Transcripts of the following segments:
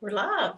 We're live.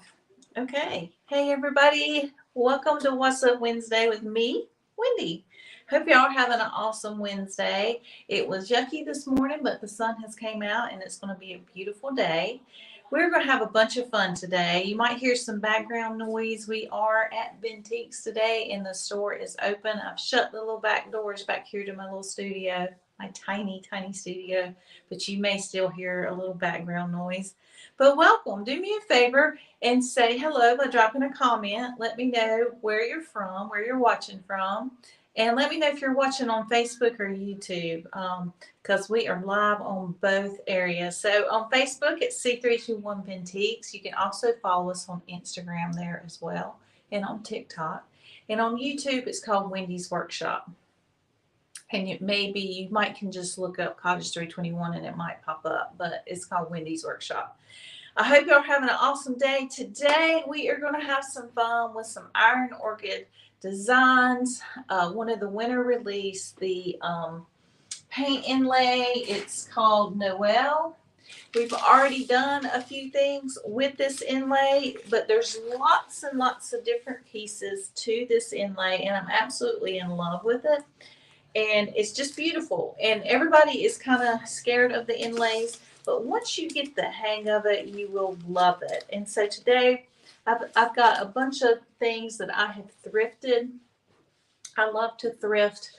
Okay. Hey, everybody. Welcome to What's Up Wednesday with me, Wendy. Hope y'all are having an awesome Wednesday. It was yucky this morning, but the sun has came out and it's going to be a beautiful day. We're going to have a bunch of fun today. You might hear some background noise. We are at Bentiques today and the store is open. I've shut the little back doors back here to my little studio, my tiny, tiny studio, but you may still hear a little background noise. But welcome. Do me a favor and say hello by dropping a comment. Let me know where you're from, where you're watching from. And let me know if you're watching on Facebook or YouTube because we are live on both areas. So on Facebook, it's C321 Bentiques. You can also follow us on Instagram there as well and on TikTok. And on YouTube, it's called Wendy's Workshop. And it may be, you might can just look up Cottage 321 and it might pop up, but it's called Wendy's Workshop. I hope you're having an awesome day. Today, we are going to have some fun with some iron orchid designs. One of the winter release, the paint inlay. It's called Noel. We've already done a few things with this inlay, but there's lots and lots of different pieces to this inlay, and I'm absolutely in love with it. And it's just beautiful. And everybody is kind of scared of the inlays, but once you get the hang of it, you will love it. And so today, I've got a bunch of things that I have thrifted. I love to thrift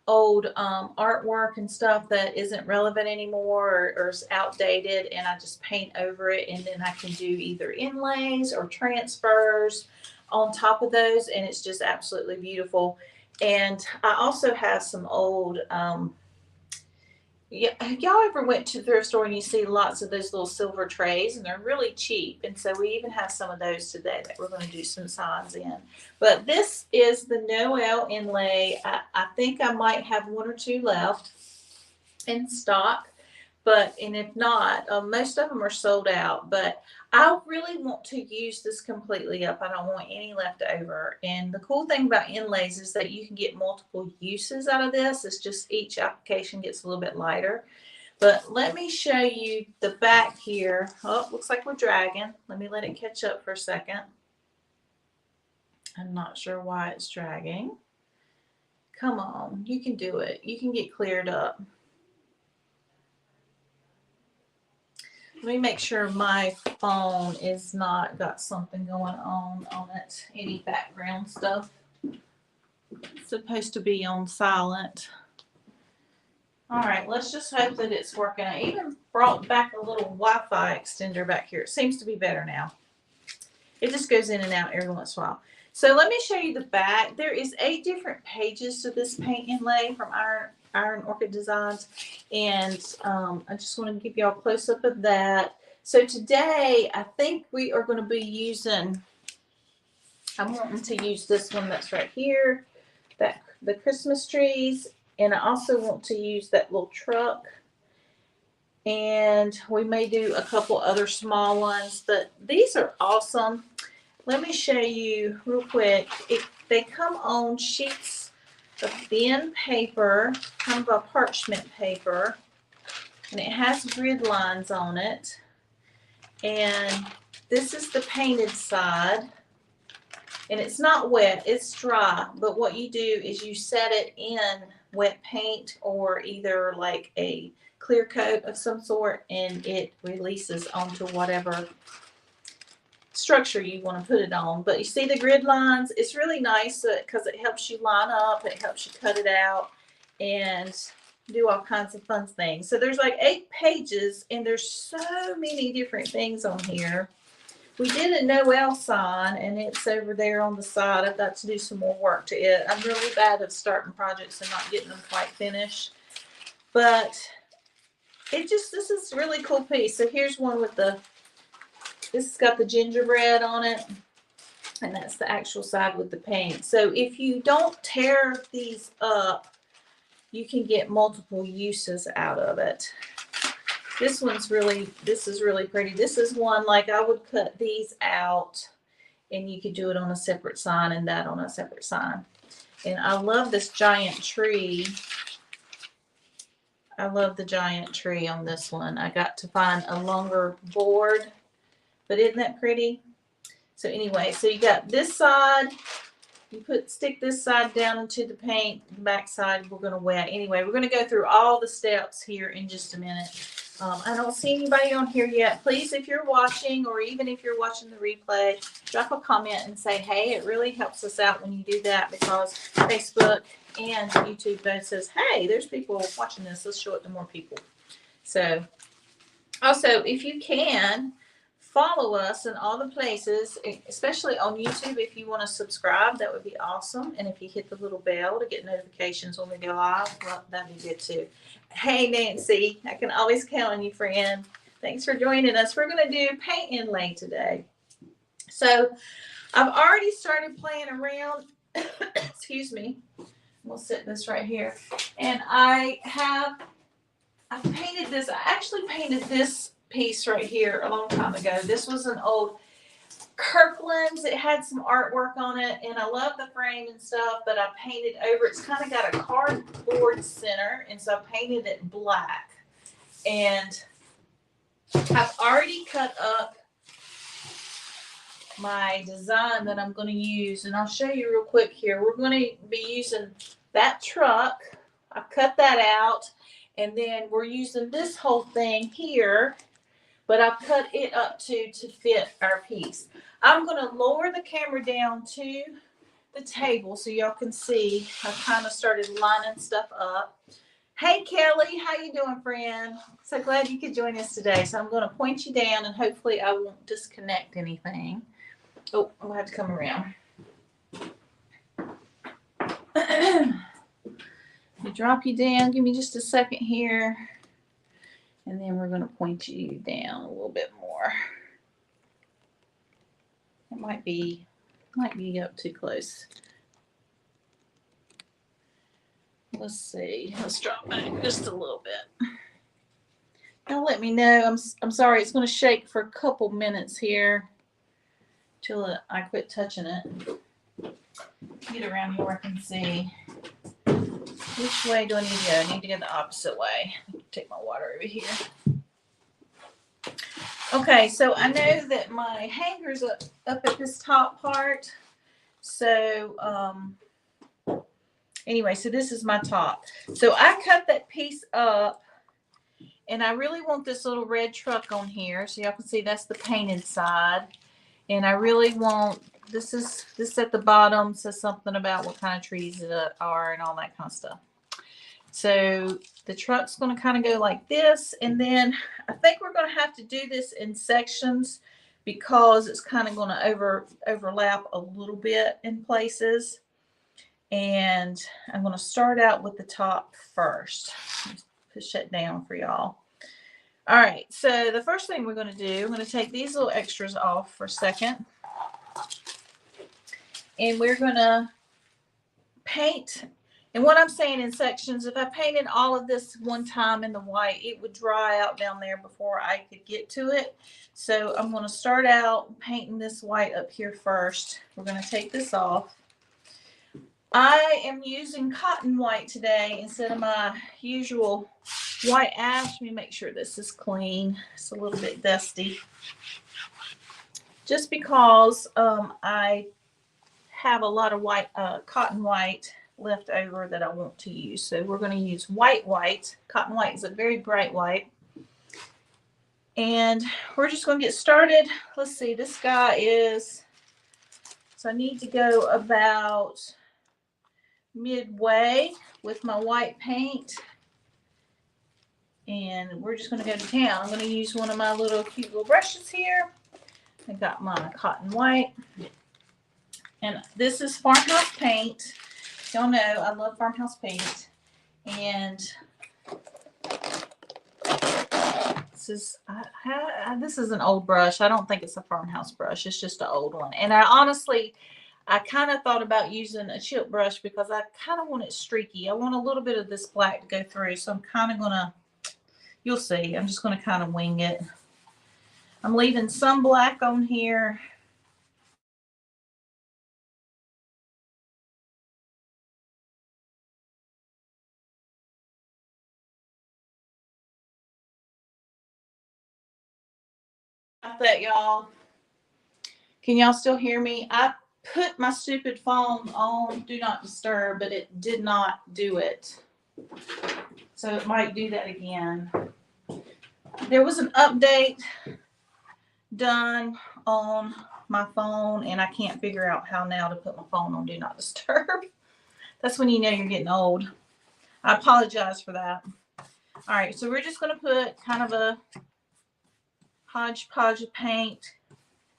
old artwork and stuff that isn't relevant anymore or is outdated, and I just paint over it, and then I can do either inlays or transfers on top of those, and it's just absolutely beautiful. And I also have some old y'all ever went to the thrift store and you see lots of those little silver trays and they're really cheap, and so we even have some of those today that we're going to do some signs in. But this is the Noel inlay. I think I might have one or two left in stock, and if not, most of them are sold out. But I really want to use this completely up. I don't want any left over. And the cool thing about inlays is that you can get multiple uses out of this. It's just each application gets a little bit lighter. But let me show you the back here. Oh, looks like we're dragging. Let me let it catch up for a second. I'm not sure why it's dragging. Come on, you can do it. You can get cleared up. Let me make sure my phone is not got something going on it. Any background stuff. It's supposed to be on silent. All right, let's just hope that it's working. I even brought back a little Wi-Fi extender back here. It seems to be better now. It just goes in and out every once in a while. So let me show you the back. There is 8 different pages to this paint inlay from Iron Orchid Designs, and I just want to give y'all a close-up of that. So today, I think we are going to be using, I'm wanting to use this one that's right here, the Christmas trees, and I also want to use that little truck, and we may do a couple other small ones, but these are awesome. Let me show you real quick. They come on sheets of thin paper, kind of a parchment paper, and it has grid lines on it. And this is the painted side, and it's not wet, it's dry. But what you do is you set it in wet paint or either like a clear coat of some sort, and it releases onto whatever structure you want to put it on. But you see the grid lines? It's really nice because it helps you line up, it helps you cut it out and do all kinds of fun things. So there's like 8 pages, and there's so many different things on here. We did a Noel sign, and it's over there on the side. I've got to do some more work to it. I'm really bad at starting projects and not getting them quite finished. But this is a really cool piece. So here's one with this has got the gingerbread on it, and that's the actual side with the paint. So if you don't tear these up, you can get multiple uses out of it. This is really pretty. This is one, like I would cut these out and you could do it on a separate sign and that on a separate sign. And I love this giant tree. I love the giant tree on this one. I got to find a longer board But isn't that pretty? So anyway, so you got this side. You stick this side down into the paint. The back side we're going to wet. Anyway, we're going to go through all the steps here in just a minute. I don't see anybody on here yet. Please, if you're watching, or even if you're watching the replay, drop a comment and say, hey, it really helps us out when you do that, because Facebook and YouTube both says, hey, there's people watching this. Let's show it to more people. So also, if you can, follow us in all the places, especially on YouTube. If you want to subscribe, that would be awesome. And if you hit the little bell to get notifications when we go live, well, that'd be good too. Hey, Nancy, I can always count on you, friend. Thanks for joining us. We're going to do paint inlay today. So I've already started playing around. Excuse me. We'll set this right here. And I painted this. I actually painted this piece right here a long time ago. This was an old Kirkland's. It had some artwork on it, and I love the frame and stuff, but I painted over. It's kind of got a cardboard center, and so I painted it black. And I've already cut up my design that I'm going to use, and I'll show you real quick here. We're going to be using that truck. I cut that out, and then we're using this whole thing here, but I've cut it up to fit our piece. I'm going to lower the camera down to the table so y'all can see. I kind of started lining stuff up. Hey, Kelly, how you doing, friend? So glad you could join us today. So I'm going to point you down, and hopefully I won't disconnect anything. Oh, I'll have to come around. Drop you down. Give me just a second here. And then we're going to point you down a little bit more. It might be up too close. Let's see. Let's drop back just a little bit. Now let me know. I'm sorry. It's going to shake for a couple minutes here till I quit touching it. Get around here where I can see. Which way do I need to go? I need to go the opposite way. Take my water over here. Okay, so I know that my hanger's up at this top part. So anyway, so this is my top. So I cut that piece up, and I really want this little red truck on here. So y'all can see that's the painted side. And I really want, this at the bottom says something about what kind of trees it are and all that kind of stuff. So the truck's going to kind of go like this, and then I think we're going to have to do this in sections because it's kind of going to overlap a little bit in places. And I'm going to start out with the top first. Push that down for y'all. All right, so the first thing we're going to do, I'm going to take these little extras off for a second. And we're going to paint. And what I'm saying in sections, if I painted all of this one time in the white, it would dry out down there before I could get to it. So I'm going to start out painting this white up here first. We're going to take this off. I am using cotton white today instead of my usual white ash. Let me make sure this is clean. It's a little bit dusty. Just because I have a lot of white cotton white left over that I want to use. So we're going to use white. Cotton white is a very bright white. And we're just going to get started. Let's see, this guy is, so I need to go about midway with my white paint. And we're just going to go to town. I'm going to use one of my little cute little brushes here. I got my cotton white. And this is Farmhouse Paint. Y'all know I love Farmhouse Paint. And this is an old brush. I don't think it's a Farmhouse brush. It's just an old one. And I kind of thought about using a chip brush because I kind of want it streaky. I want a little bit of this black to go through. So I'm kind of going to, you'll see, I'm just going to kind of wing it. I'm leaving some black on here. Got that, y'all. Can y'all still hear me? I put my stupid phone on Do Not Disturb, but it did not do it. So it might do that again. There was an update done on my phone, and I can't figure out how now to put my phone on Do Not Disturb. That's when you know you're getting old. I apologize for that. All right, so we're just going to put kind of a hodgepodge of paint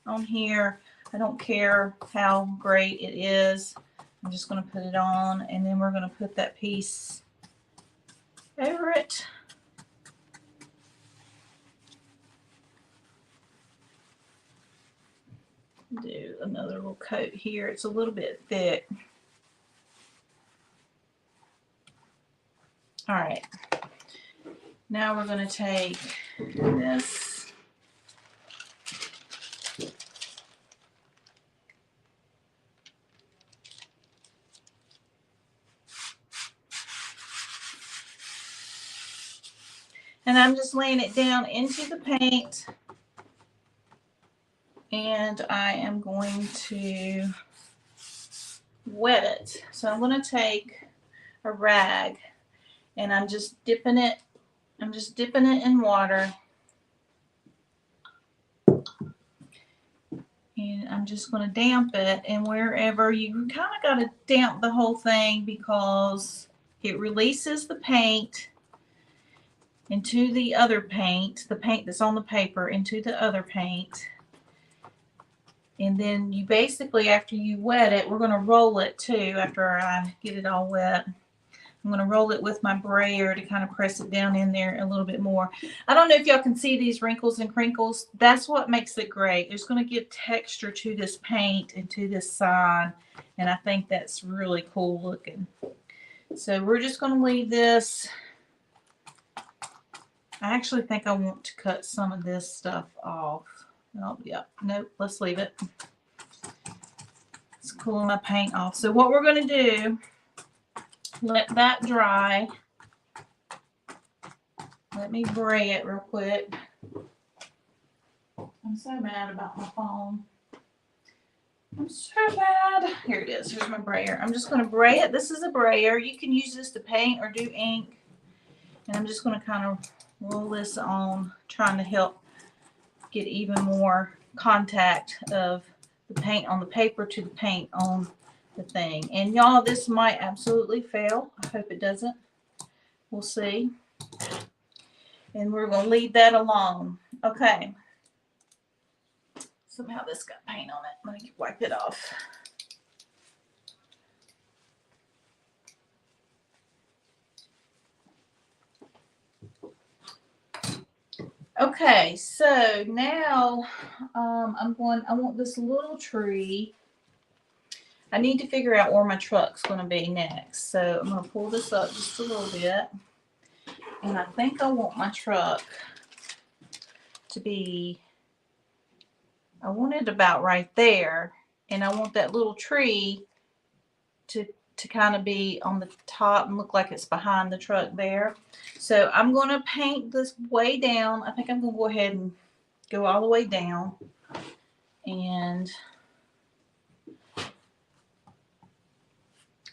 on here. I don't care how great it is. I'm just going to put it on, and then we're going to put that piece over it. Do another little coat here. It's a little bit thick. All right. Now we're going to take this. And I'm just laying it down into the paint. And I am going to wet it. So I'm going to take a rag and I'm just dipping it. I'm just dipping it in water. And I'm just going to damp it. And wherever you kind of got to damp the whole thing because it releases the paint into the other paint, the paint that's on the paper into the other paint. And then you basically, after you wet it, we're going to roll it too after I get it all wet. I'm going to roll it with my brayer to kind of press it down in there a little bit more. I don't know if y'all can see these wrinkles and crinkles. That's what makes it great. It's going to give texture to this paint and to this sign. And I think that's really cool looking. So we're just going to leave this. I actually think I want to cut some of this stuff off. Oh, yeah. Nope. Let's leave it. It's cooling my paint off. So what we're going to do, let that dry. Let me bray it real quick. I'm so mad about my phone. I'm so bad. Here it is. Here's my brayer. I'm just going to bray it. This is a brayer. You can use this to paint or do ink. And I'm just going to kind of roll this on, trying to help get even more contact of the paint on the paper to the paint on the thing. And y'all, this might absolutely fail. I hope it doesn't. We'll see. And we're going to leave that alone. Okay. Somehow this got paint on it. Let me wipe it off. Okay, so now I want this little tree. I need to figure out where my truck's going to be next. So I'm going to pull this up just a little bit. And I think I want my truck to be, I want it about right there. And I want that little tree to kind of be on the top and look like it's behind the truck there. So I'm going to paint this way down. I think I'm going to go ahead and go all the way down. And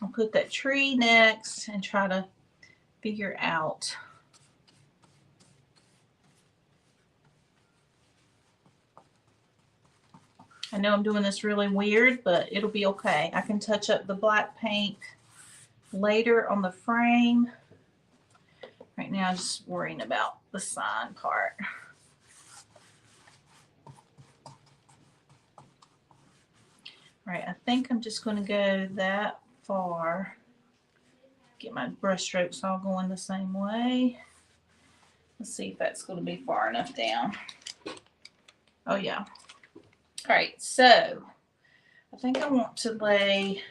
I'll put that tree next and try to figure out. I know I'm doing this really weird, but it'll be okay. I can touch up the black paint later on the frame. Right now, I'm just worrying about the sign part. All right, I think I'm just going to go that far. Get my brush strokes all going the same way. Let's see if that's going to be far enough down. Oh, yeah. All right, so I think I want to lay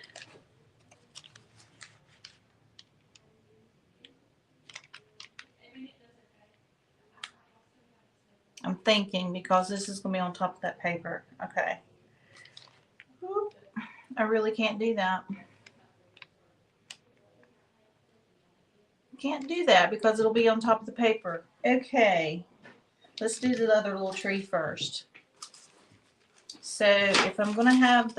I'm thinking because this is going to be on top of that paper. Okay. I really can't do that. Can't do that because it'll be on top of the paper. Okay. Let's do the other little tree first. So if I'm going to have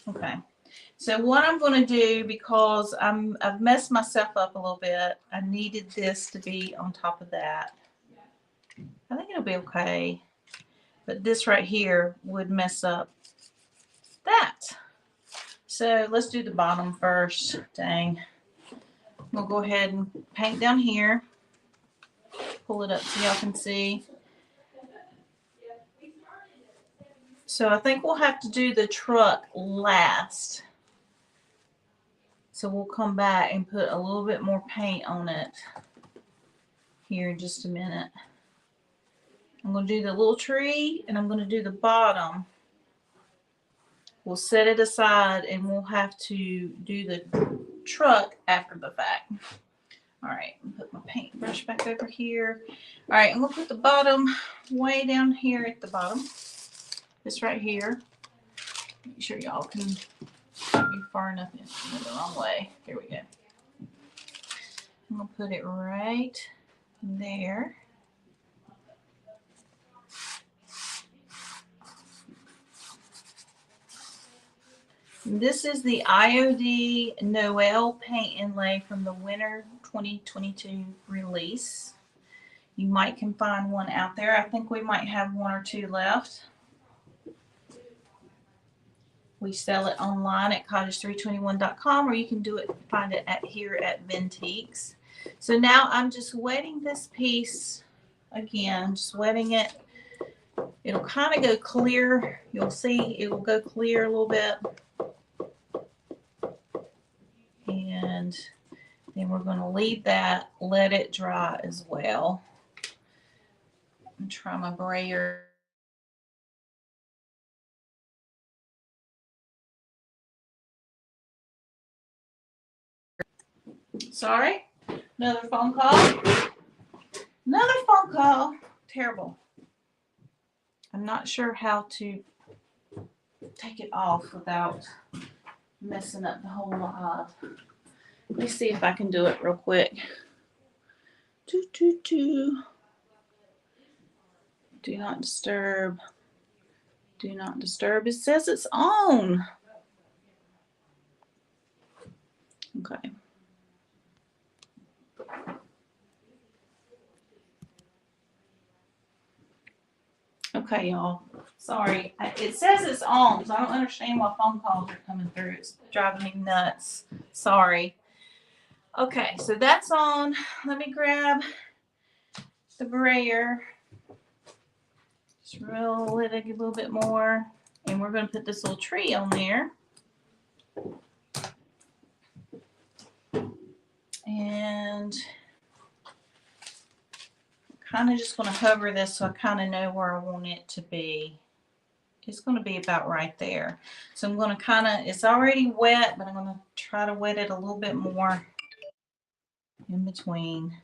okay. So what I'm going to do, because I've messed myself up a little bit, I needed this to be on top of that. I think it'll be okay. But this right here would mess up that. So let's do the bottom first. Dang. We'll go ahead and paint down here. Pull it up so y'all can see. So I think we'll have to do the truck last. So we'll come back and put a little bit more paint on it here in just a minute. I'm going to do the little tree and I'm going to do the bottom. We'll set it aside and we'll have to do the truck after the fact. All right, put my paintbrush back over here. All right, I'm going to put the bottom way down here at the bottom. This right here. Make sure y'all can be far enough in the wrong way. Here we go. I'm going to put it right there. This is the IOD Noel paint inlay from the winter 2022 release. You might can find one out there. I think we might have one or two left. We sell it online at cottage321.com, or you can find it here at Vintiques. So now I'm just wetting this piece again, just wetting it. It'll kind of go clear. You'll see it will go clear a little bit. And then we're going to leave that, let it dry as well. And try my brayer. Sorry, another phone call. Another phone call. Terrible. I'm not sure how to take it off without messing up the whole lot. Let me see if I can do it real quick. Do not disturb. Do not disturb. It says it's on. Okay. Okay, y'all. Sorry. It says it's on, so I don't understand why phone calls are coming through. It's driving me nuts. Sorry. Okay, so that's on. Let me grab the brayer. Just roll it a little bit more. And we're going to put this little tree on there. And kind of just going to hover this so I kind of know where I want it to be. It's going to be about right there. So I'm going to kind of, it's already wet, but I'm going to try to wet it a little bit more in between.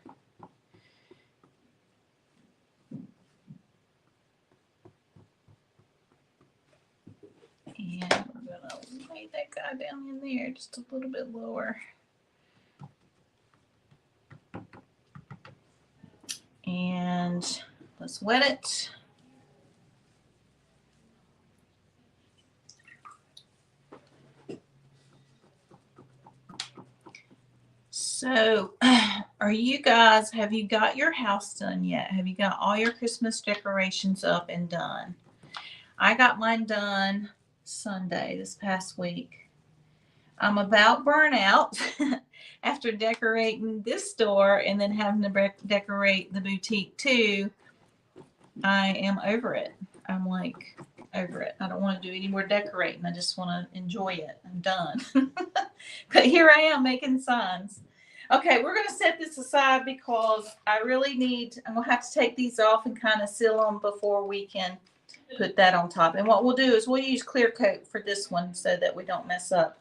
And we're going to lay that guy down in there just a little bit lower. And let's wet it. So, have you got your house done yet? Have you got all your Christmas decorations up and done? I got mine done Sunday, this past week. I'm about burnt out after decorating this store and then having to decorate the boutique too. I am over it. I'm like over it. I don't want to do any more decorating. I just want to enjoy it. I'm done. But here I am making signs. Okay, we're going to set this aside because I'm going to have to take these off and kind of seal them before we can put that on top. And what we'll do is we'll use clear coat for this one so that we don't mess up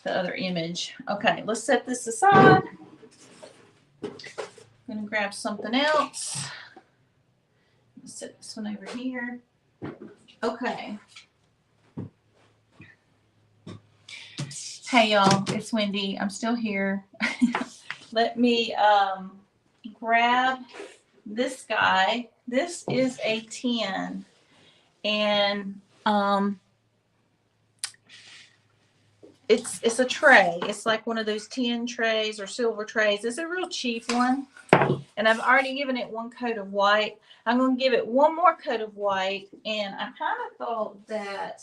the other image. Okay, let's set this aside. I'm going to grab something else. Let's set this one over here. Okay. Hey y'all, it's Wendy. I'm still here. Let me grab this guy. This is a 10. And it's a tray. It's like one of those tin trays or silver trays. It's a real cheap one. And I've already given it one coat of white. I'm going to give it one more coat of white. And I kind of thought that,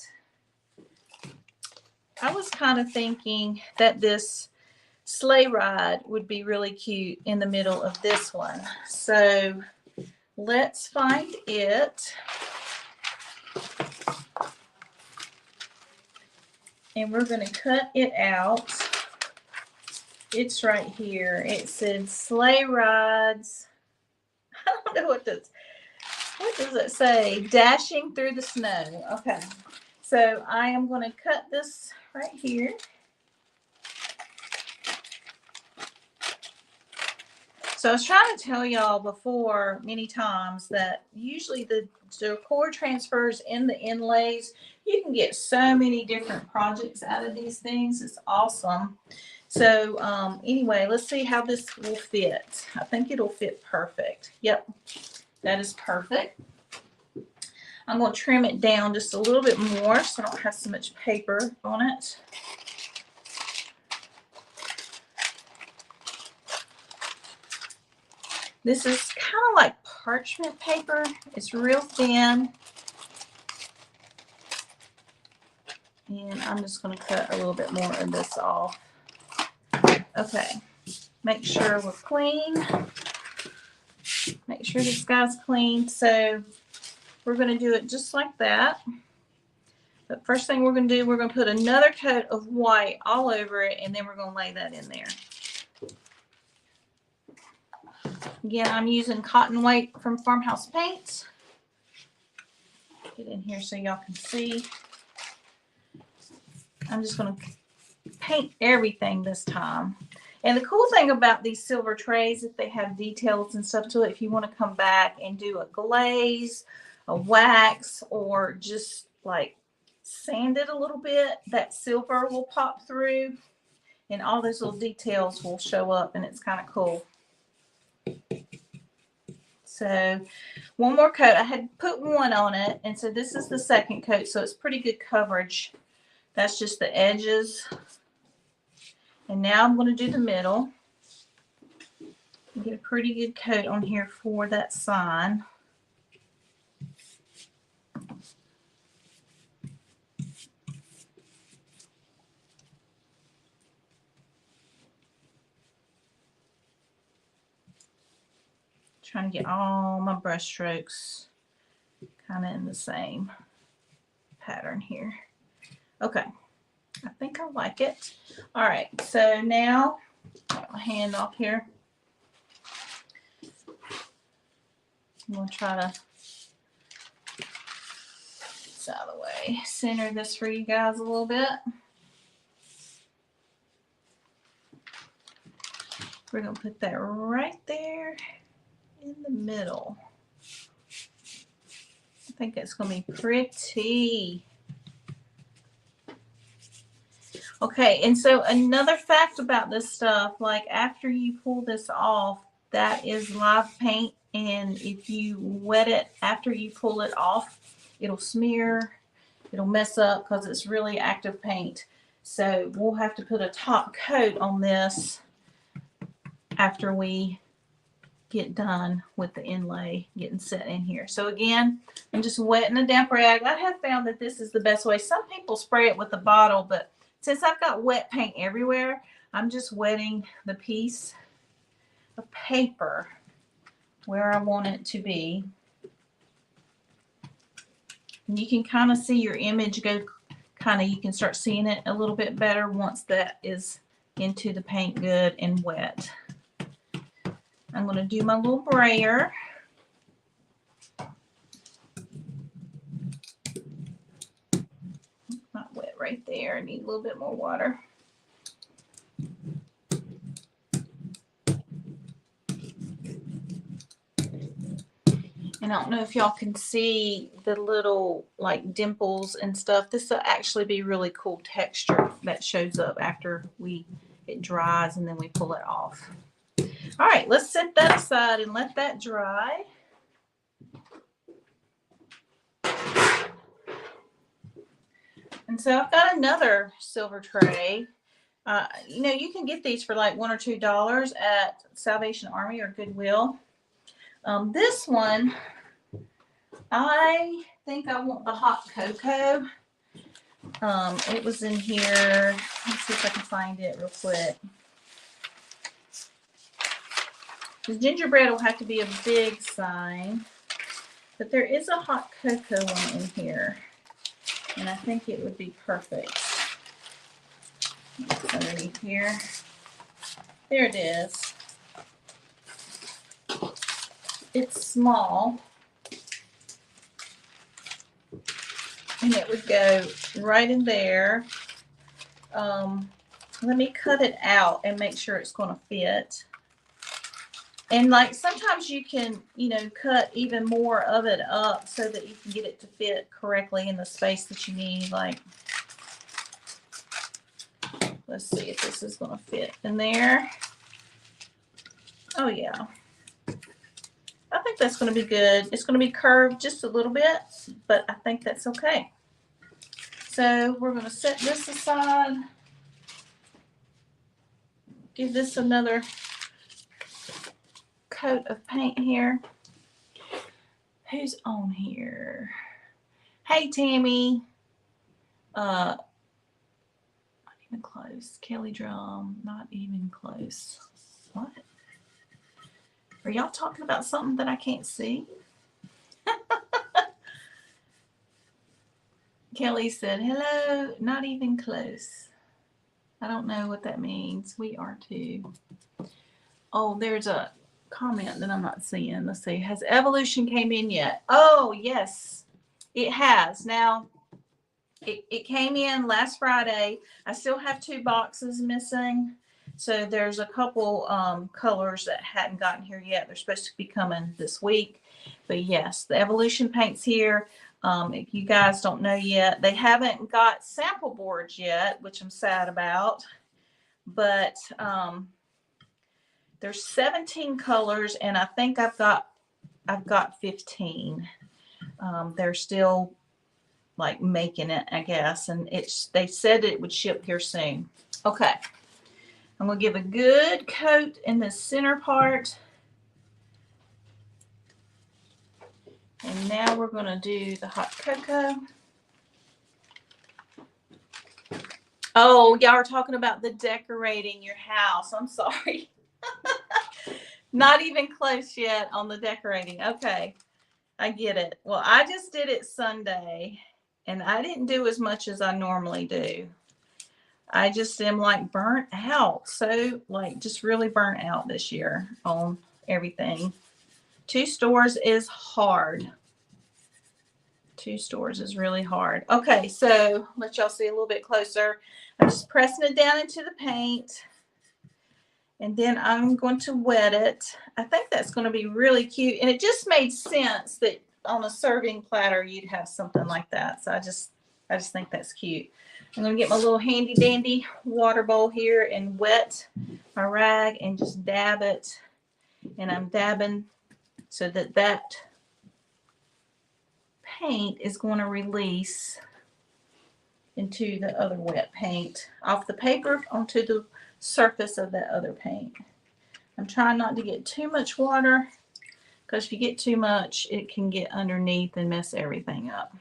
I was kind of thinking that this sleigh ride would be really cute in the middle of this one. So let's find it. And we're going to cut it out. It's right here. It said sleigh rides. I don't know what does it say? Dashing through the snow. Okay. So I am going to cut this right here. So I was trying to tell y'all before many times that usually the decor transfers in the inlays, you can get so many different projects out of these things. It's awesome. So anyway, let's see how this will fit. I think it'll fit perfect. Yep, that is perfect. I'm going to trim it down just a little bit more so I don't have so much paper on it. This is kind of like parchment paper. It's real thin. And I'm just going to cut a little bit more of this off. Okay. Make sure we're clean. Make sure this guy's clean. So we're going to do it just like that. But first thing we're going to do, we're going to put another coat of white all over it, and then we're going to lay that in there. Again, I'm using cotton weight from Farmhouse Paint. Get in here so y'all can see. I'm just going to paint everything this time. And the cool thing about these silver trays, if they have details and stuff to it, if you want to come back and do a glaze, a wax, or just like sand it a little bit, that silver will pop through and all those little details will show up, and it's kind of cool. So one more coat. I had put one on it, and so this is the second coat, so it's pretty good coverage. That's just the edges. And now I'm going to do the middle. Get a pretty good coat on here for that sign. Trying to get all my brush strokes kind of in the same pattern here. Okay, I think I like it. All right, so now got my hand off here. I'm going to try to get this out of the way. Center this for you guys a little bit. We're going to put that right there in the middle. I think it's going to be pretty. Okay, and so another fact about this stuff, like after you pull this off, that is live paint, and if you wet it after you pull it off, it'll smear, it'll mess up because it's really active paint. So we'll have to put a top coat on this after we get done with the inlay getting set in here. So again, I'm just wetting a damp rag. I have found that this is the best way. Some people spray it with a bottle, but since I've got wet paint everywhere, I'm just wetting the piece of paper where I want it to be. And you can kind of see your image go you can start seeing it a little bit better once that is into the paint good and wet. I'm going to do my little brayer. Not wet right there. I need a little bit more water. And I don't know if y'all can see the little like dimples and stuff. This will actually be really cool texture that shows up after it dries and then we pull it off. All right, let's set that aside and let that dry. And so I've got another silver tray. You know, you can get these for like $1 or $2 at Salvation Army or Goodwill. This one, I think I want the hot cocoa. It was in here. Let's see if I can find it real quick. The gingerbread will have to be a big sign, but there is a hot cocoa one in here, and I think it would be perfect. It's underneath here. There it is. It's small, and it would go right in there. Let me cut it out and make sure it's going to fit. And like sometimes you can, you know, cut even more of it up so that you can get it to fit correctly in the space that you need. Like, let's see if this is going to fit in there. Oh yeah. I think that's going to be good. It's going to be curved just a little bit, but I think that's okay. So we're going to set this aside. Give this another coat of paint here. Who's on here? Hey Tammy. Not even close. Kelly Drum, not even close. What? Are y'all talking about something that I can't see? Kelly said, hello, not even close. I don't know what that means. We are too. Oh, there's a comment that I'm not seeing. Let's see. Has Evolution came in yet? Oh, yes, it has. Now, it came in last Friday. I still have 2 boxes missing. So there's a couple colors that hadn't gotten here yet. They're supposed to be coming this week. But yes, the Evolution paint's here. If you guys don't know yet, they haven't got sample boards yet, which I'm sad about. But there's 17 colors, and I think I've got 15. They're still like making it, I guess, and they said it would ship here soon. Okay, I'm gonna give a good coat in the center part, and now we're gonna do the hot cocoa. Oh, y'all are talking about the decorating your house. I'm sorry. Not even close yet on the decorating. Okay, I get it. Well, I just did it Sunday, and I didn't do as much as I normally do. I just am like burnt out. So like just really burnt out this year on everything. 2 stores is hard. 2 stores is really hard. Okay, so let y'all see a little bit closer. I'm just pressing it down into the paint. And then I'm going to wet it. I think that's going to be really cute. And it just made sense that on a serving platter, you'd have something like that. So I just think that's cute. I'm going to get my little handy dandy water bowl here and wet my rag and just dab it. And I'm dabbing so that that paint is going to release into the other wet paint off the paper onto the surface of that other paint. I'm trying not to get too much water, because if you get too much, it can get underneath and mess everything up.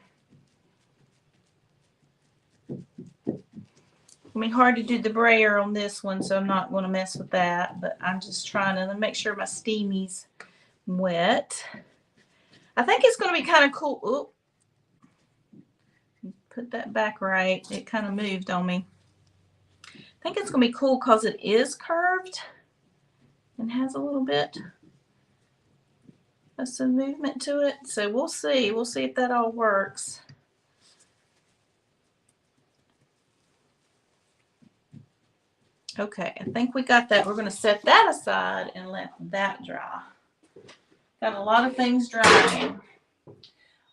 I mean, hard to do the brayer on this one, so I'm not going to mess with that, but I'm just trying to make sure my steamy's wet. I think it's going to be kind of cool. Oop. Put that back right. It kind of moved on me. I think it's going to be cool because it is curved and has a little bit of some movement to it. So we'll see. We'll see if that all works. Okay, I think we got that. We're going to set that aside and let that dry. Got a lot of things drying.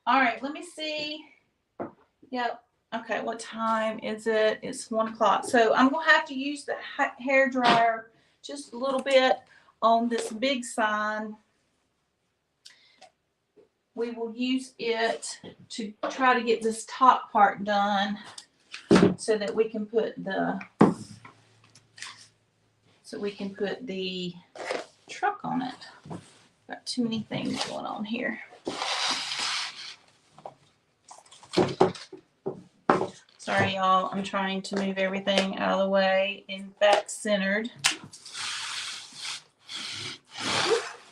All right, let me see. Yep. Okay, what time is it? It's 1 o'clock. So I'm going to have to use the hair dryer just a little bit, on this big sign, we will use it to try to get this top part done so that we can put the truck on it. Got too many things going on here. Sorry, y'all. I'm trying to move everything out of the way and back centered.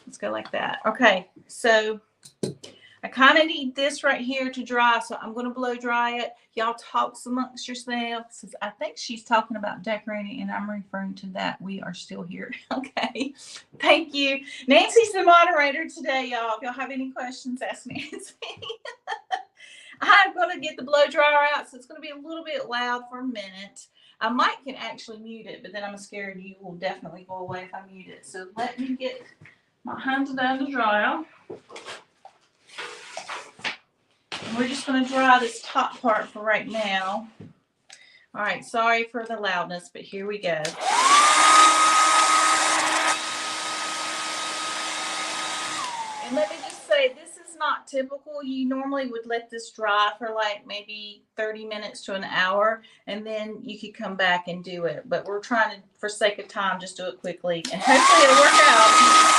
Let's go like that. Okay, so I kind of need this right here to dry, so I'm going to blow dry it. Y'all talk amongst yourselves. I think she's talking about decorating, and I'm referring to that. We are still here. Okay, thank you. Nancy's the moderator today, y'all. If y'all have any questions, ask Nancy. I'm going to get the blow dryer out, so it's going to be a little bit loud for a minute. I can actually mute it, but then I'm scared you will definitely go away if I mute it. So let me get my hands down the dryer. And we're just going to dry this top part for right now. All right, sorry for the loudness, but here we go. And let me just say, this is not typical. You normally would let this dry for like maybe 30 minutes to an hour, and then you could come back and do it. But we're trying to, for sake of time, just do it quickly, and hopefully it'll work out.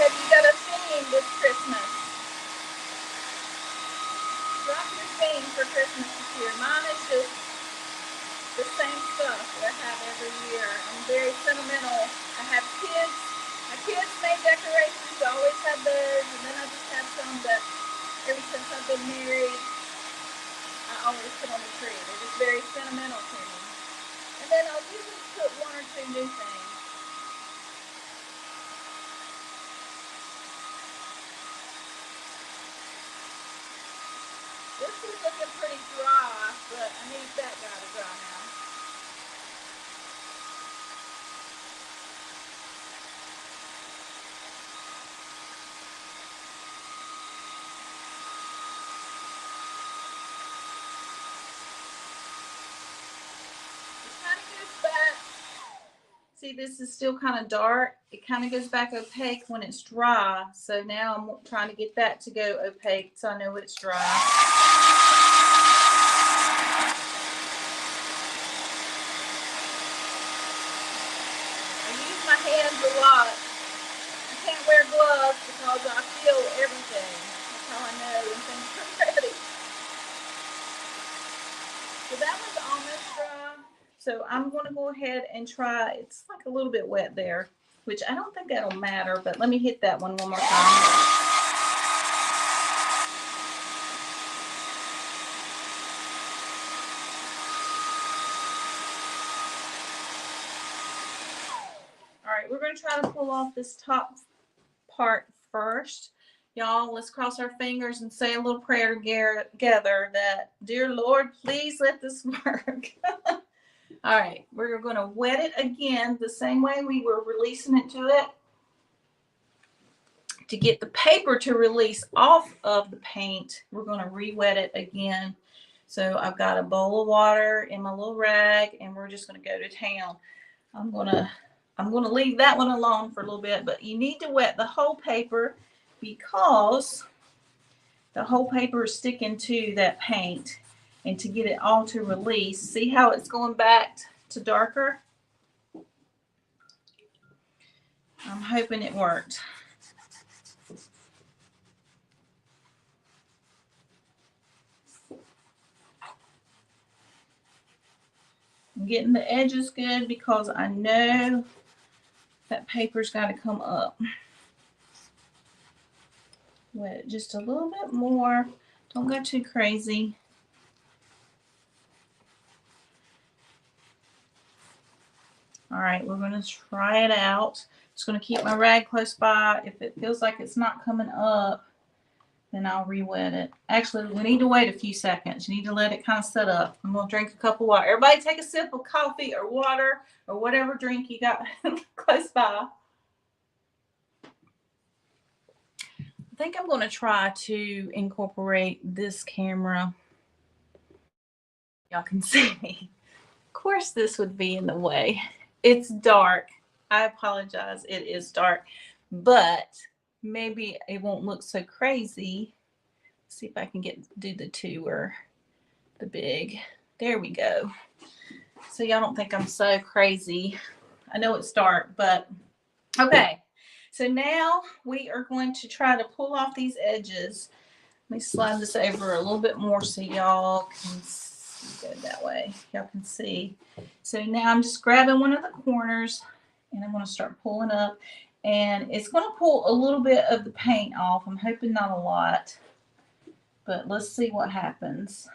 Have you got a theme this Christmas? Drop your theme for Christmas this year. Mine is just the same stuff that I have every year. I'm very sentimental. I have kids. My kids make decorations. I always have those. And then I just have some that ever since I've been married, I always put on the tree. They're just very sentimental to me. And then I'll usually put one or two new things. This is looking pretty dry, but I need that guy to dry now. It kind of goes back. See, this is still kind of dark. It kind of goes back opaque when it's dry. So now I'm trying to get that to go opaque so I know it's dry. Hands a lot. I can't wear gloves because I feel everything. That's how I know when things are ready. So that one's almost dry. So I'm going to go ahead and try. It's like a little bit wet there, which I don't think that'll matter, but let me hit that one more time. We're going to try to pull off this top part first. Y'all, let's cross our fingers and say a little prayer together that, dear Lord, please let this work. All right, we're going to wet it again the same way we were releasing it to it. To get the paper to release off of the paint, we're going to re-wet it again. So I've got a bowl of water in my little rag, and we're just going to go to town. I'm going to leave that one alone for a little bit, but you need to wet the whole paper because the whole paper is sticking to that paint. And to get it all to release, see how it's going back to darker? I'm hoping it worked. I'm getting the edges good because I know that paper's got to come up. Wet it just a little bit more. Don't go too crazy. All right, we're going to try it out. Just going to keep my rag close by. If it feels like it's not coming up, then I'll re-wet it. Actually, we need to wait a few seconds. You need to let it kind of set up. I'm going to drink a cup of water. Everybody take a sip of coffee or water or whatever drink you got close by. think I'm going to try to incorporate this camera. Y'all can see me. Of course, this would be in the way. It's dark. I apologize. It is dark, but maybe it won't look so crazy. Let's see if I can do the two or the big. There we go. So y'all don't think I'm so crazy. I know it's dark, but okay. So now we are going to try to pull off these edges. Let me slide this over a little bit more so y'all can go that way. Y'all can see. So now I'm just grabbing one of the corners and I'm going to start pulling up, and it's going to pull a little bit of the paint off. I'm hoping not a lot, but let's see what happens.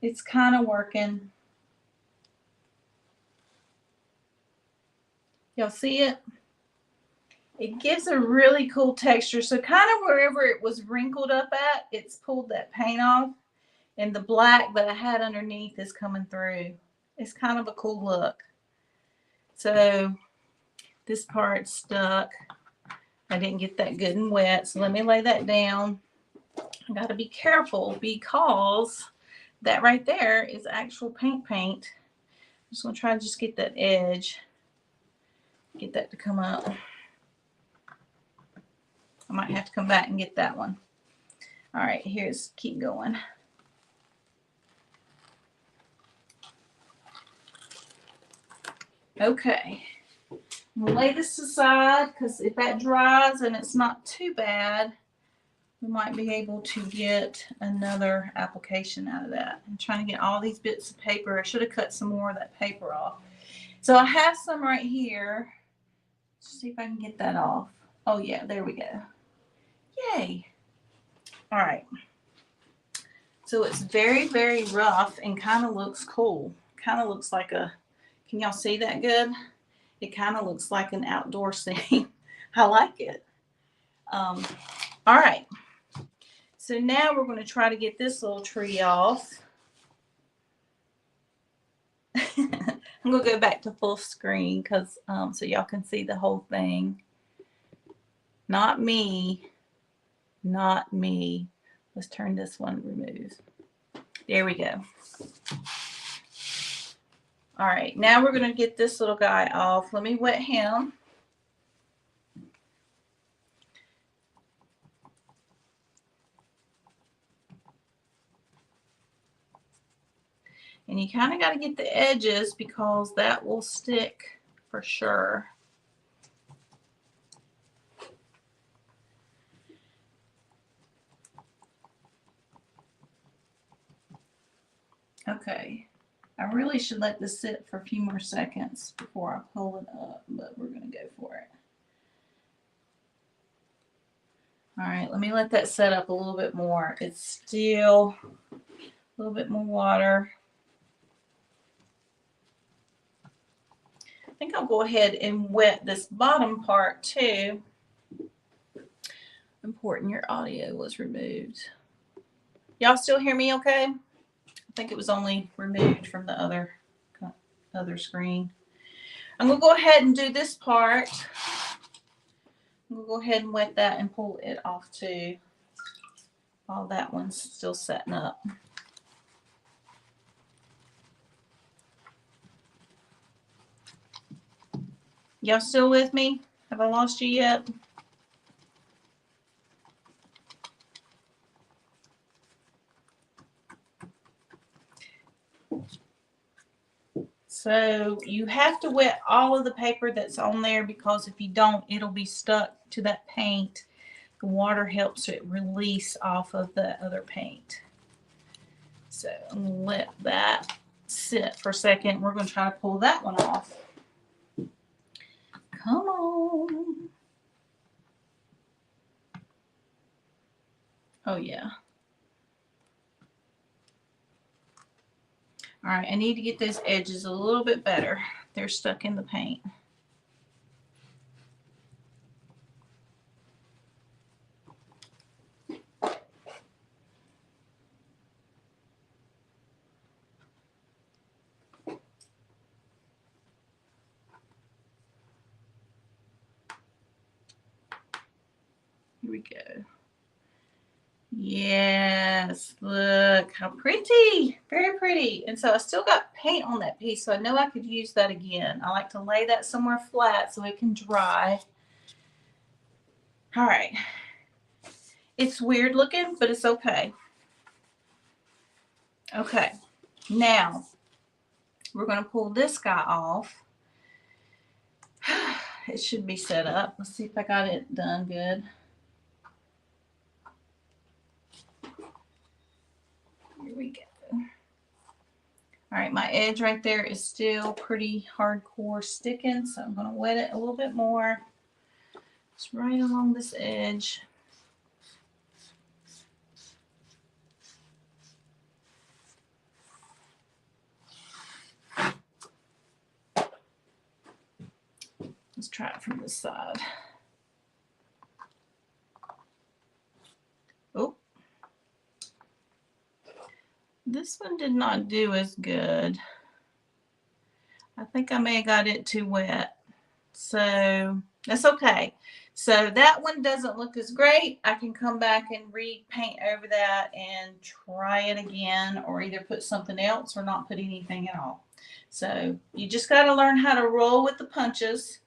It's kind of working. Y'all see it? It gives a really cool texture. So kind of wherever it was wrinkled up at, it's pulled that paint off, and the black that I had underneath is coming through. It's kind of a cool look. So this part's stuck. I didn't get that good and wet, so let me lay that down. I got to be careful because that right there is actual paint. I'm just going to try to just get that edge, get that to come up. I might have to come back and get that one. All right, keep going. Okay, I'm gonna lay this aside because if that dries and it's not too bad, we might be able to get another application out of that. I'm trying to get all these bits of paper. I should have cut some more of that paper off. So I have some right here. Let's see if I can get that off. Oh yeah, there we go. Yay. All right. So it's very, very rough and kind of looks cool. Kind of looks like can y'all see that good? It kind of looks like an outdoor scene. I like it. All right. So now we're going to try to get this little tree off. I'm going to go back to full screen because so y'all can see the whole thing. Not me. Not me. Let's turn this one remove. There we go. All right, now we're going to get this little guy off. Let me wet him. And you kind of got to get the edges because that will stick for sure. Okay, I really should let this sit for a few more seconds before I pull it up, but we're going to go for it. All right, let me let that set up a little bit more. It's still a little bit more water. I think I'll go ahead and wet this bottom part too. Important your audio was removed. Y'all still hear me okay? I think it was only removed from the other screen. I'm going to go ahead and do this part. I'm going to go ahead and wet that and pull it off too, while that one's still setting up. Y'all still with me? Have I lost you yet? So you have to wet all of the paper that's on there because if you don't, it'll be stuck to that paint. The water helps it release off of the other paint. So I'm going to let that sit for a second. We're going to try to pull that one off. Come on. Oh, yeah. All right, I need to get those edges a little bit better. They're stuck in the paint. Here we go. Yes, look how pretty, very pretty. And so I still got paint on that piece, so I know I could use that again. I like to lay that somewhere flat so it can dry. All right. It's weird looking, but it's okay. Okay, now we're going to pull this guy off. It should be set up. Let's see if I got it done good. Here we go. All right, my edge right there is still pretty hardcore sticking, so I'm going to wet it a little bit more. It's right along this edge. Let's try it from this side. Oh, this one did not do as good. I think I may have got it too wet. So that's okay. So that one doesn't look as great. I can come back and repaint over that and try it again, or either put something else or not put anything at all. So you just got to learn how to roll with the punches.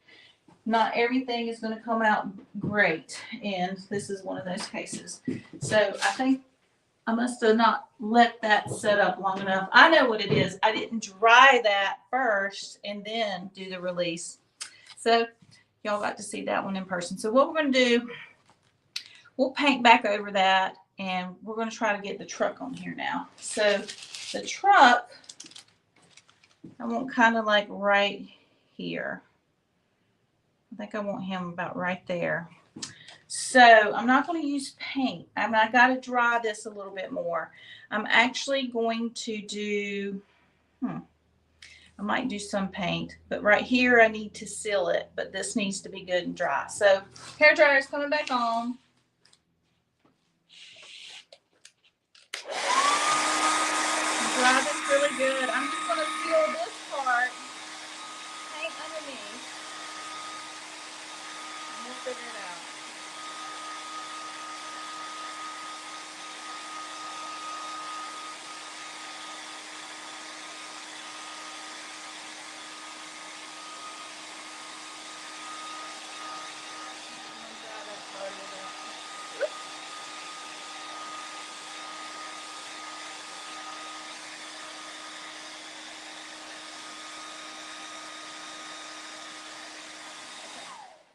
Not everything is going to come out great, and this is one of those cases. So I think I must have not let that set up long enough. I know what it is. I didn't dry that first and then do the release. So y'all got to see that one in person. So what we're going to do, we'll paint back over that, and we're going to try to get the truck on here now. So the truck, I want kind of like right here. I think I want him about right there. So I'm not going to use paint. I got to dry this a little bit more. I'm actually going to do, I might do some paint, but right here I need to seal it, but this needs to be good and dry. So hair dryer is coming back on. Dry this really good. I'm just going to seal this part, paint underneath, and we'll figure it out.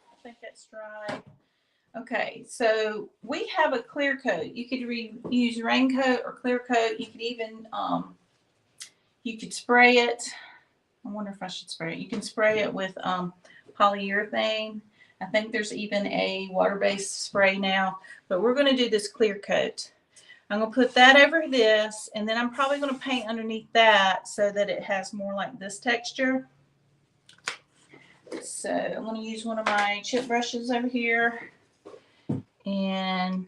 I think that's dry. Okay, so we have a clear coat. You could use raincoat or clear coat. You could even, you could spray it. I wonder if I should spray it. You can spray it with polyurethane. I think there's even a water-based spray now, but we're going to do this clear coat. I'm going to put that over this, and then I'm probably going to paint underneath that so that it has more like this texture. So I'm going to use one of my chip brushes over here, and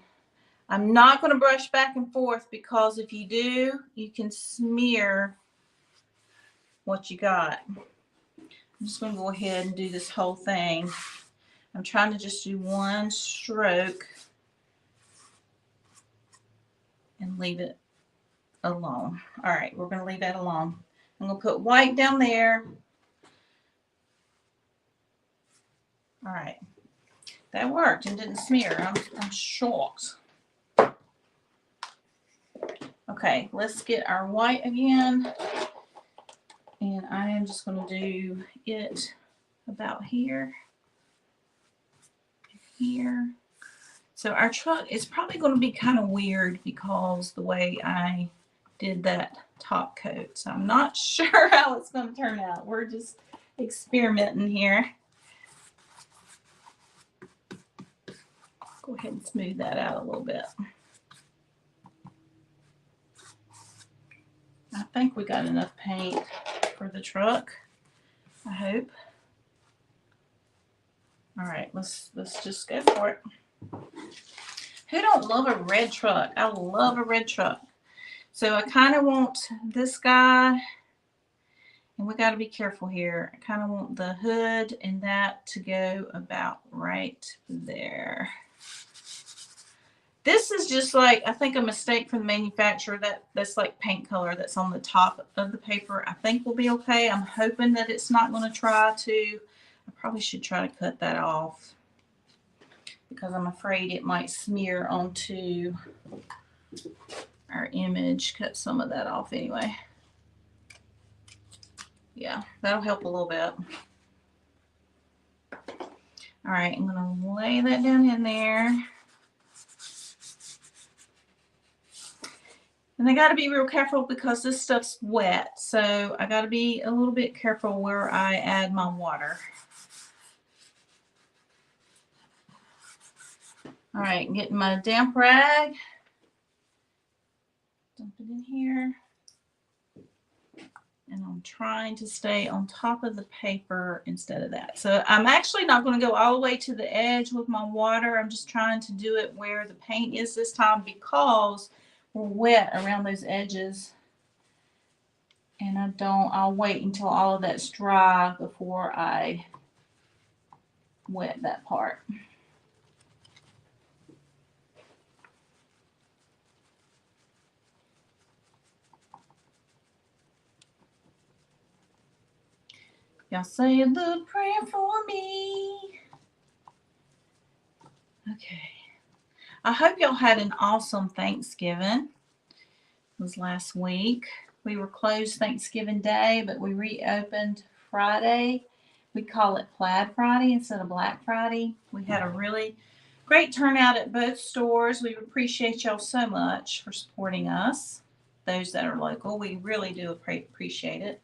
I'm not going to brush back and forth, because if you do, you can smear what you got. I'm just going to go ahead and do this whole thing. I'm trying to just do one stroke and leave it alone. All right, we're going to leave that alone. I'm going to put white down there. All right, that worked and didn't smear. I'm shocked. Okay, let's get our white again. And I am just going to do it about here. Here. So our truck is probably going to be kind of weird because the way I did that top coat. So I'm not sure how it's going to turn out. We're just experimenting here. Go ahead and smooth that out a little bit. I think we got enough paint for the truck, I hope. All right, let's just go for it. Who don't love a red truck? I love a red truck. So I kind of want this guy, and we got to be careful here. I kind of want the hood and that to go about right there. This is just like, I think, a mistake from the manufacturer. That's like paint color that's on the top of the paper. I think will be okay. I'm hoping that it's not going to try to. I probably should try to cut that off because I'm afraid it might smear onto our image. Cut some of that off anyway. Yeah, that'll help a little bit. All right, I'm going to lay that down in there. And I got to be real careful because this stuff's wet. So I got to be a little bit careful where I add my water. All right, getting my damp rag. Dump it in here. And I'm trying to stay on top of the paper instead of that. So I'm actually not going to go all the way to the edge with my water. I'm just trying to do it where the paint is this time because we're wet around those edges. And I'll wait until all of that's dry before I wet that part. Y'all say a little prayer for me. Okay. I hope y'all had an awesome Thanksgiving. It was last week. We were closed Thanksgiving Day, but we reopened Friday. We call it Plaid Friday instead of Black Friday. We had a really great turnout at both stores. We appreciate y'all so much for supporting us, those that are local. We really do appreciate it.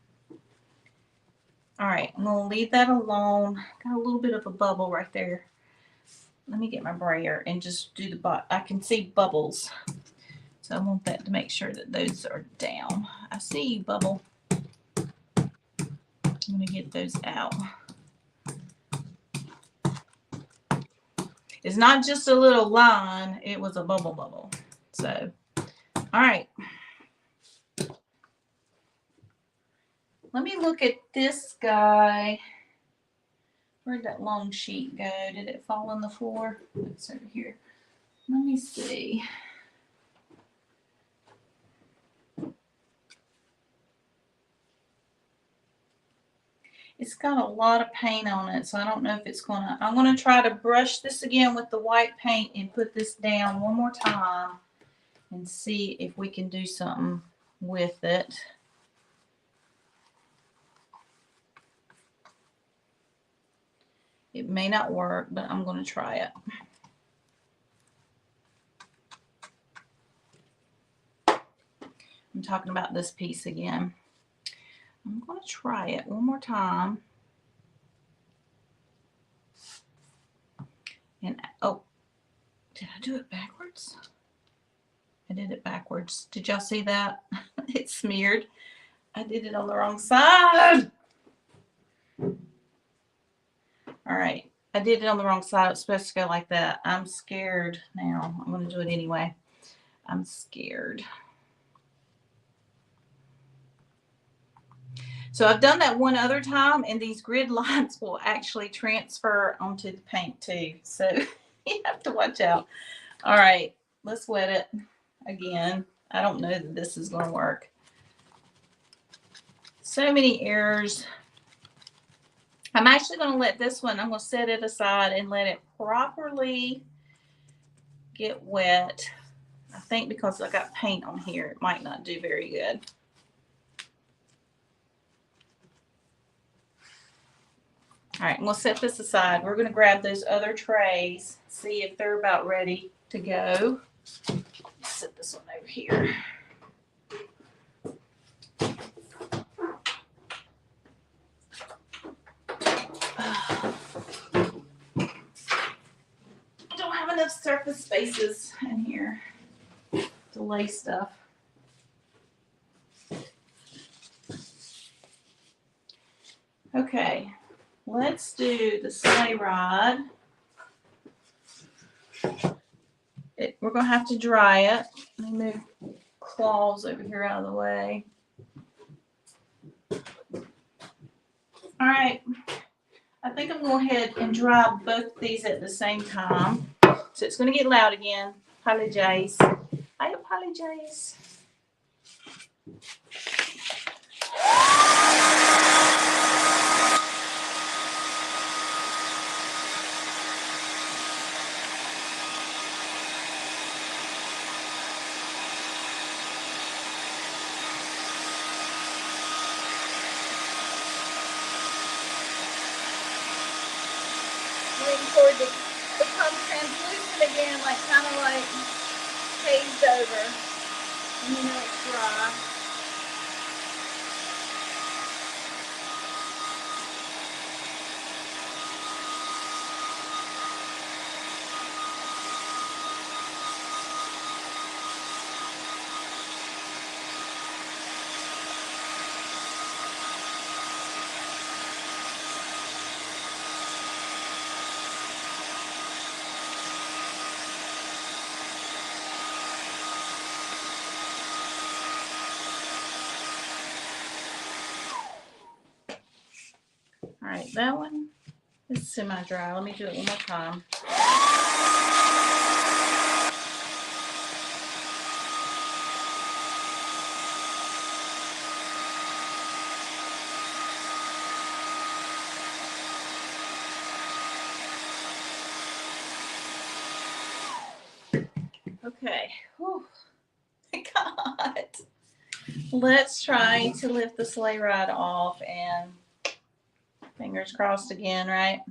All right, I'm going to leave that alone. Got a little bit of a bubble right there. Let me get my brayer and just do I can see bubbles. So I want that to make sure that those are down. I see you, bubble. I'm going to get those out. It's not just a little line. It was a bubble. So, all right. Let me look at this guy. Where'd that long sheet go? Did it fall on the floor? It's over here. Let me see. It's got a lot of paint on it, so I don't know if it's gonna. I'm gonna try to brush this again with the white paint and put this down one more time and see if we can do something with it. It may not work, but I'm going to try it. I'm talking about this piece again. I'm going to try it one more time. And, oh, did I do it backwards? I did it backwards. Did y'all see that? It smeared. I did it on the wrong side. All right, I did it on the wrong side. It's supposed to go like that. I'm scared now. I'm going to do it anyway. I'm scared. So I've done that one other time, and these grid lines will actually transfer onto the paint too. So you have to watch out. All right, let's wet it again. I don't know that this is going to work. So many errors. I'm actually going to let this one, I'm going to set it aside and let it properly get wet. I think because I got paint on here, it might not do very good. All right, I'm going to set this aside. We're going to grab those other trays, see if they're about ready to go. Let's set this one over here. Enough surface spaces in here to lay stuff. Okay, let's do the sleigh ride. We're going to have to dry it. Let me move claws over here out of the way. All right. I think I'm going to go ahead and dry both of these at the same time. So it's going to get loud again. apologize. I apologize. Waiting for it to become translucent again, like kind of like hazed over. And you know it's dry. All right, that one is semi-dry. Let me do it one more time. Okay. Whew. God. Let's try to lift the sleigh ride off, and fingers crossed again, right?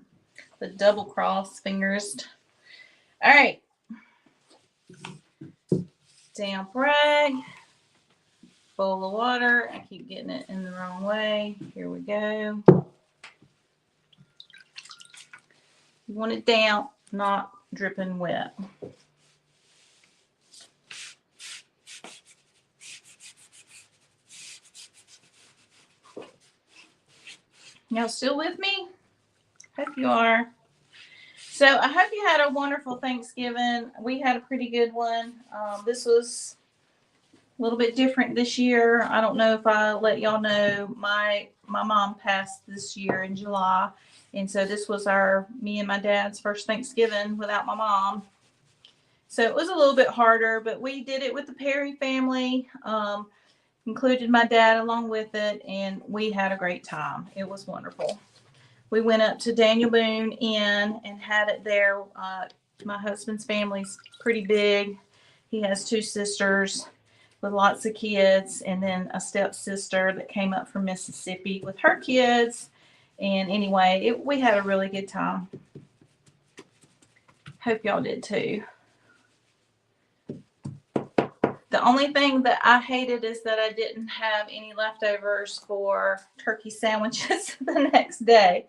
The double cross fingers. All right. Damp rag. Bowl of water. I keep getting it in the wrong way. Here we go. You want it damp, not dripping wet. Y'all still with me? Hope you are. So I hope you had a wonderful Thanksgiving. We had a pretty good one. This was a little bit different this year. I don't know if I let y'all know, my mom passed this year in July. And so this was me and my dad's first Thanksgiving without my mom. So it was a little bit harder, but we did it with the Perry family. Included my dad along with it, and we had a great time. It was wonderful. We went up to Daniel Boone Inn and had it there. My husband's family's pretty big. He has 2 sisters with lots of kids, and then a stepsister that came up from Mississippi with her kids. And anyway, we had a really good time. Hope y'all did too. The only thing that I hated is that I didn't have any leftovers for turkey sandwiches the next day.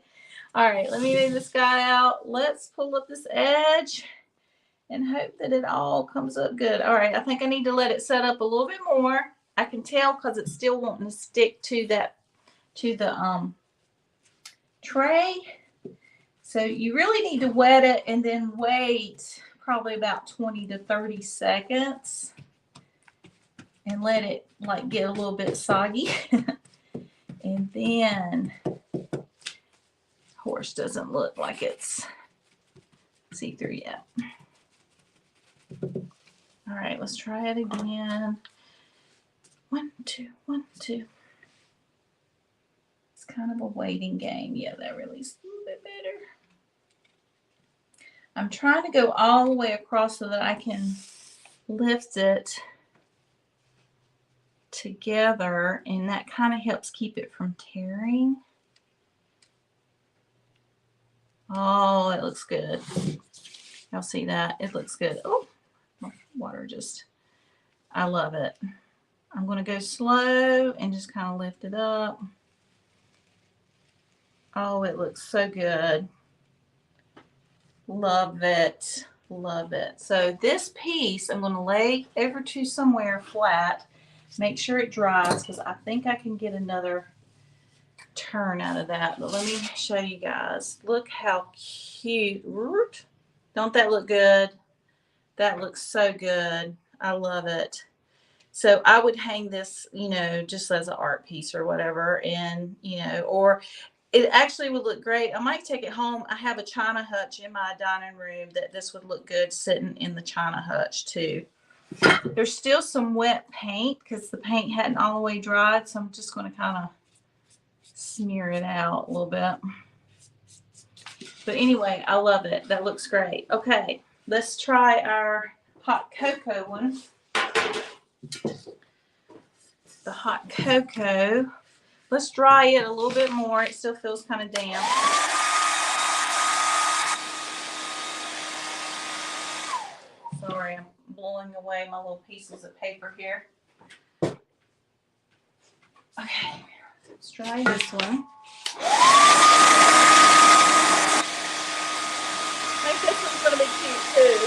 All right, let me move this guy out. Let's pull up this edge and hope that it all comes up good. All right, I think I need to let it set up a little bit more. I can tell because it's still wanting to stick to the tray. So you really need to wet it and then wait probably about 20 to 30 seconds. And let it like get a little bit soggy. And then, horse doesn't look like it's see-through yet. All right, let's try it again. 1, 2, 1, 2. It's kind of a waiting game. Yeah, that really is a little bit better. I'm trying to go all the way across so that I can lift it together, and that kind of helps keep it from tearing. Oh, it looks good. Y'all see that? It looks good. Oh, water just, I love it. I'm going to go slow and just kind of lift it up. Oh, it looks so good. Love it. Love it. So this piece I'm going to lay over to somewhere flat. Make sure it dries because I think I can get another turn out of that. But let me show you guys. Look how cute. Don't that look good? That looks so good. I love it. So I would hang this, just as an art piece or whatever. And, or it actually would look great. I might take it home. I have a china hutch in my dining room that this would look good sitting in the china hutch too. There's still some wet paint because the paint hadn't all the way dried, so I'm just going to kind of smear it out a little bit. But anyway, I love it. That looks great. Okay, let's try our hot cocoa one. The hot cocoa. Let's dry it a little bit more. It still feels kind of damp. Sorry, I'm blowing away my little pieces of paper here. Okay, let's try this one. I think this one's going to be cute too.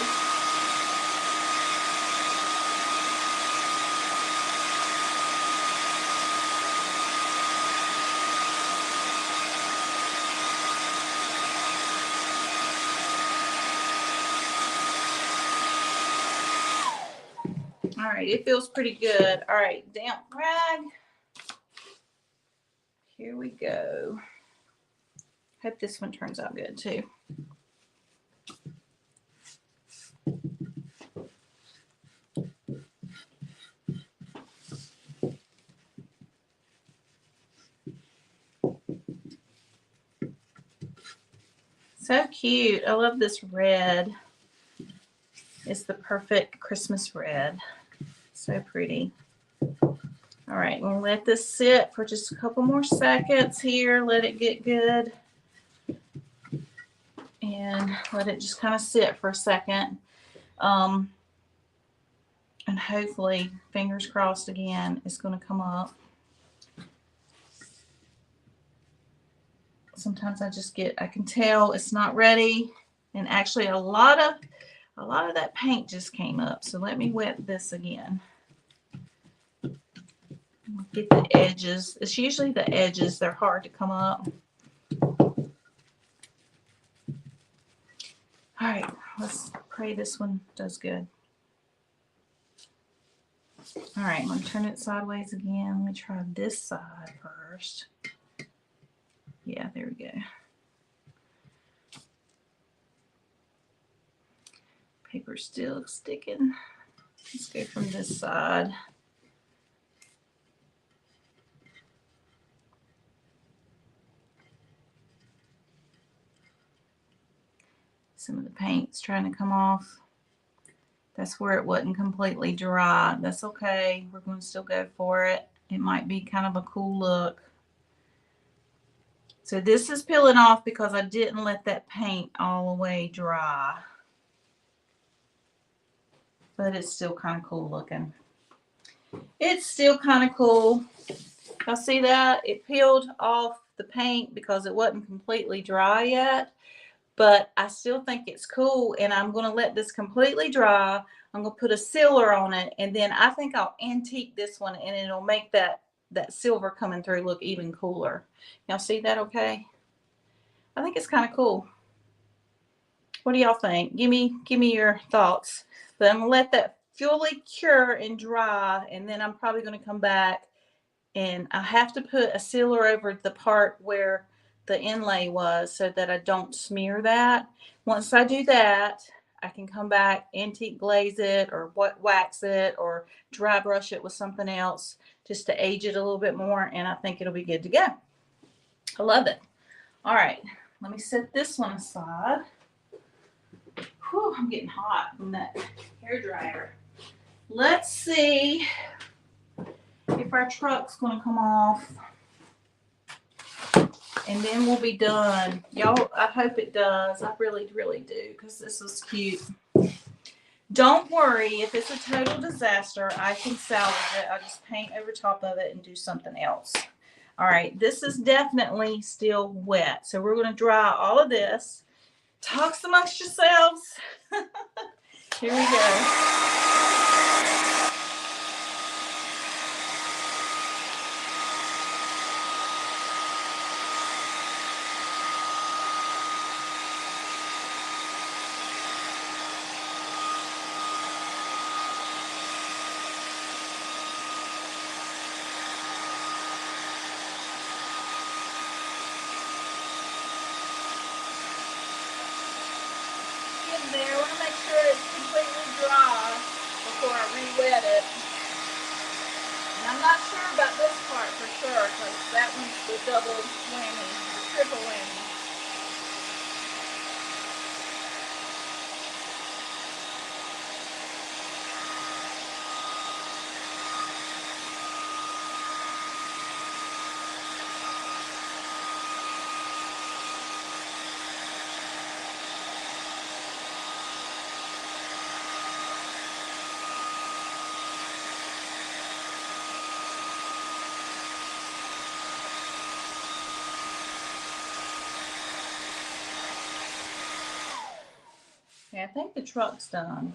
All right, it feels pretty good. All right, damp rag. Here we go. Hope this one turns out good too. So cute. I love this red. It's the perfect Christmas red. So pretty. All right, we'll let this sit for just a couple more seconds here. Let it get good. And let it just kind of sit for a second. And hopefully, fingers crossed again, it's going to come up. Sometimes I can tell it's not ready. And actually a lot of that paint just came up. So let me wet this again. Get the edges. It's usually the edges. They're hard to come up. All right, let's pray this one does good. All right, I'm going to turn it sideways again. Let me try this side first. Yeah, there we go. Paper's still sticking. Let's go from this side. Some of the paint's trying to come off. That's where it wasn't completely dry. That's okay. We're going to still go for it. It might be kind of a cool look. So this is peeling off because I didn't let that paint all the way dry. But it's still kind of cool looking. It's still kind of cool. Y'all see that? It peeled off the paint because it wasn't completely dry yet. But I still think it's cool, and I'm going to let this completely dry. I'm going to put a sealer on it, and then I think I'll antique this one, and it'll make that silver coming through look even cooler. Y'all see that okay? I think it's kind of cool. What do y'all think? Give me your thoughts. But I'm going to let that fully cure and dry, and then I'm probably going to come back, and I have to put a sealer over the part where the inlay was so that I don't smear that. Once I do that, I can come back, antique glaze it or wax it or dry brush it with something else just to age it a little bit more, and I think it'll be good to go. I love it. All right, let me set this one aside. Whew, I'm getting hot from that hair dryer. Let's see if our truck's gonna come off. And then we'll be done. Y'all, I hope it does. I really, really do, because this is cute. Don't worry, if it's a total disaster, I can salvage it. I'll just paint over top of it and do something else. All right, this is definitely still wet. So we're going to dry all of this. Talk amongst yourselves. Here we go. wet it. And I'm not sure about this part for sure, because that one's the double whammy, the triple whammy. Okay, I think the truck's done.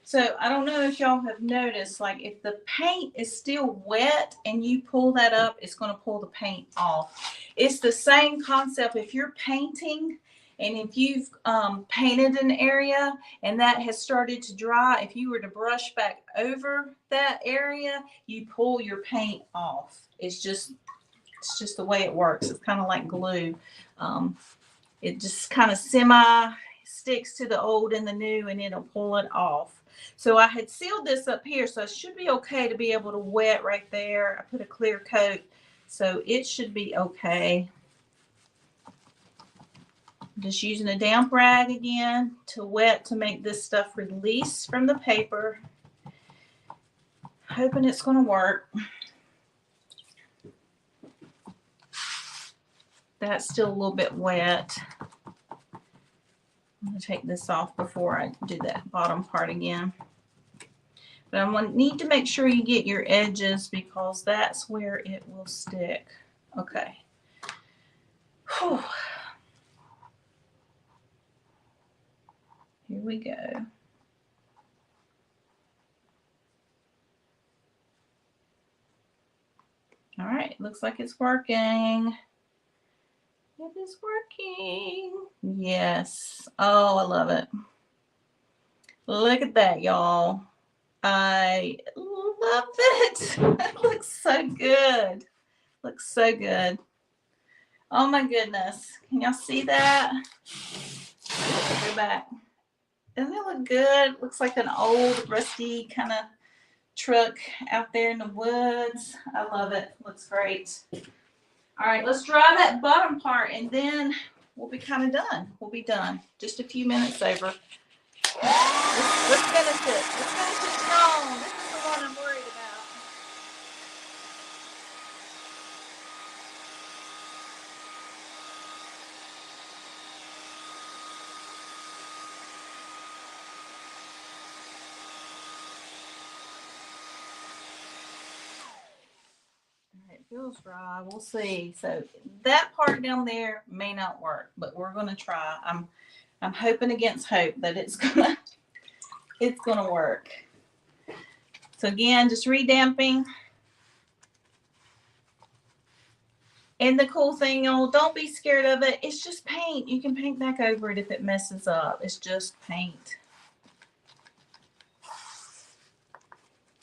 So I don't know if y'all have noticed, like if the paint is still wet and you pull that up, it's going to pull the paint off. It's the same concept. If you're painting and if you've painted an area and that has started to dry, if you were to brush back over that area, you pull your paint off. It's just the way it works. It's kind of like glue. It just kind of semi sticks to the old and the new, and it'll pull it off. So I had sealed this up here, so it should be okay to be able to wet right there. I put a clear coat, so it should be okay. I'm just using a damp rag again to wet to make this stuff release from the paper. Hoping it's going to work. That's still a little bit wet. I'm going to take this off before I do that bottom part again. But I'm going to need to make sure you get your edges because that's where it will stick. Okay. Whew. Here we go. All right, looks like it's working. It is working. Yes. Oh, I love it. Look at that, y'all. I love it. It looks so good. Looks so good. Oh my goodness. Can y'all see that? Go back. Doesn't it look good? Looks like an old rusty kind of truck out there in the woods. I love it. Looks great. All right, let's dry that bottom part and then we'll be kind of done. We'll be done. Just a few minutes over. Let's finish it. Let's finish it strong. This is the one I'm worried about. It feels dry. We'll see. So that part down there may not work, but we're gonna try. I'm hoping against hope that it's gonna work. So again, just redamping. And the cool thing, y'all, don't be scared of it. It's just paint. You can paint back over it if it messes up. It's just paint.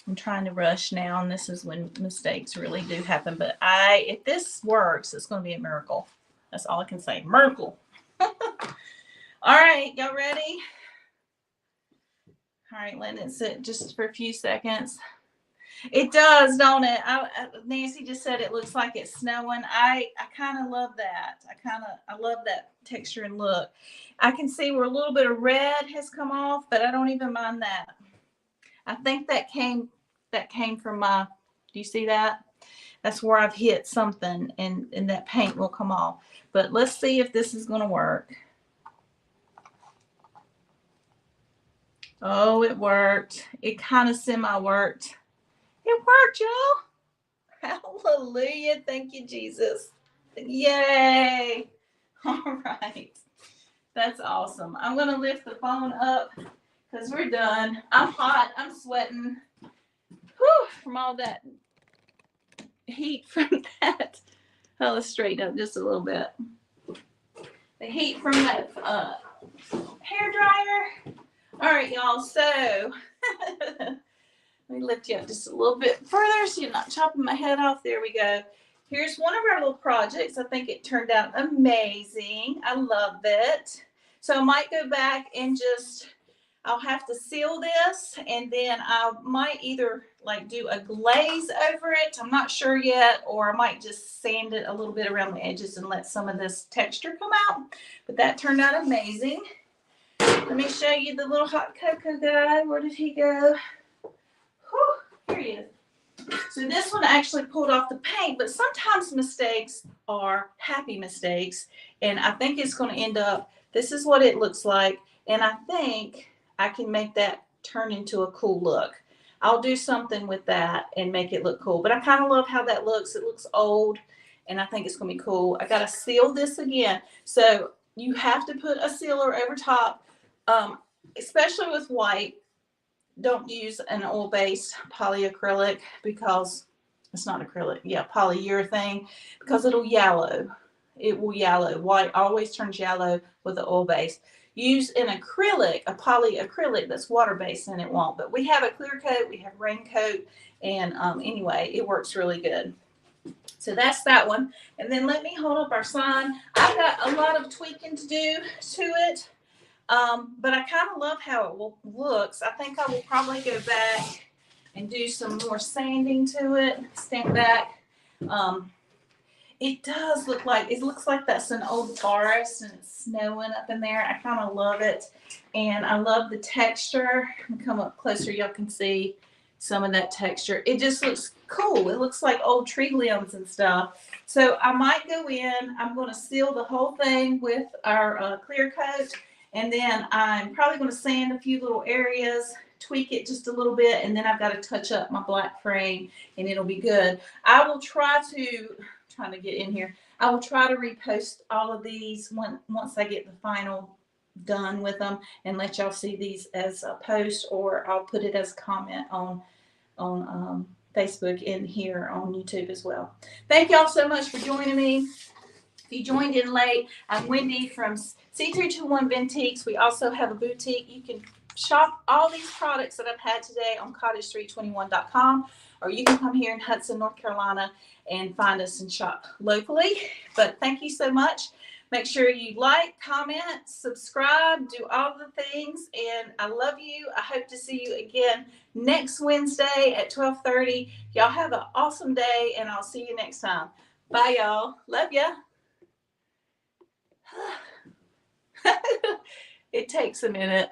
I'm trying to rush now, and this is when mistakes really do happen. But if this works, it's going to be a miracle. That's all I can say. Miracle. All right, y'all ready? All right, letting it sit just for a few seconds. It does, don't it? Nancy just said it looks like it's snowing. I kind of love that. I love that texture and look. I can see where a little bit of red has come off, but I don't even mind that. I think that came from my, do you see that? That's where I've hit something and that paint will come off. But let's see if this is going to work. Oh, it worked. It kind of semi-worked. It worked, y'all. Hallelujah. Thank you, Jesus. Yay. All right. That's awesome. I'm going to lift the phone up because we're done. I'm hot. I'm sweating. Whew, from all that heat from that. Oh, let's straighten up just a little bit. The heat from that hair dryer. All right, y'all. So let me lift you up just a little bit further so you're not chopping my head off. There we go. Here's one of our little projects. I think it turned out amazing. I love it. So I might go back and just, I'll have to seal this, and then I might either like do a glaze over it. I'm not sure yet, or I might just sand it a little bit around the edges and let some of this texture come out. But that turned out amazing. Let me show you the little hot cocoa guy. Where did he go? Whew, here he is. So this one actually pulled off the paint, but sometimes mistakes are happy mistakes. And I think it's going to end up, this is what it looks like. And I think I can make that turn into a cool look. I'll do something with that and make it look cool. But I kind of love how that looks. It looks old, and I think it's going to be cool. I got to seal this again. So you have to put a sealer over top, especially with white. Don't use an oil-based polyacrylic because it's not acrylic. Yeah, polyurethane, because it'll yellow. It will yellow. White always turns yellow with the oil base. Use an acrylic, a polyacrylic that's water-based, and it won't. But we have a clear coat, we have raincoat, and anyway, it works really good. So that's that one. And then let me hold up our sign. I've got a lot of tweaking to do to it. But I kind of love how it looks. I think I will probably go back and do some more sanding to it. Stand back. It does look like, it looks like that's an old forest and it's snowing up in there. I kind of love it. And I love the texture. Let me come up closer. Y'all can see some of that texture. It just looks cool. It looks like old tree limbs and stuff. So I might go in. I'm going to seal the whole thing with our clear coat. And then I'm probably going to sand a few little areas, tweak it just a little bit, and then I've got to touch up my black frame, and it'll be good. I will try to, trying to get in here, I will try to repost all of these once I get the final done with them and let y'all see these as a post, or I'll put it as a comment on Facebook and here on YouTube as well. Thank y'all so much for joining me. If you joined in late, I'm Wendy from C321 Vintiques. We also have a boutique. You can shop all these products that I've had today on cottage321.com, or you can come here in Hudson, North Carolina, and find us and shop locally. But thank you so much. Make sure you like, comment, subscribe, do all the things, and I love you. I hope to see you again next Wednesday at 12:30. Y'all have an awesome day, and I'll see you next time. Bye, y'all. Love ya. It takes a minute.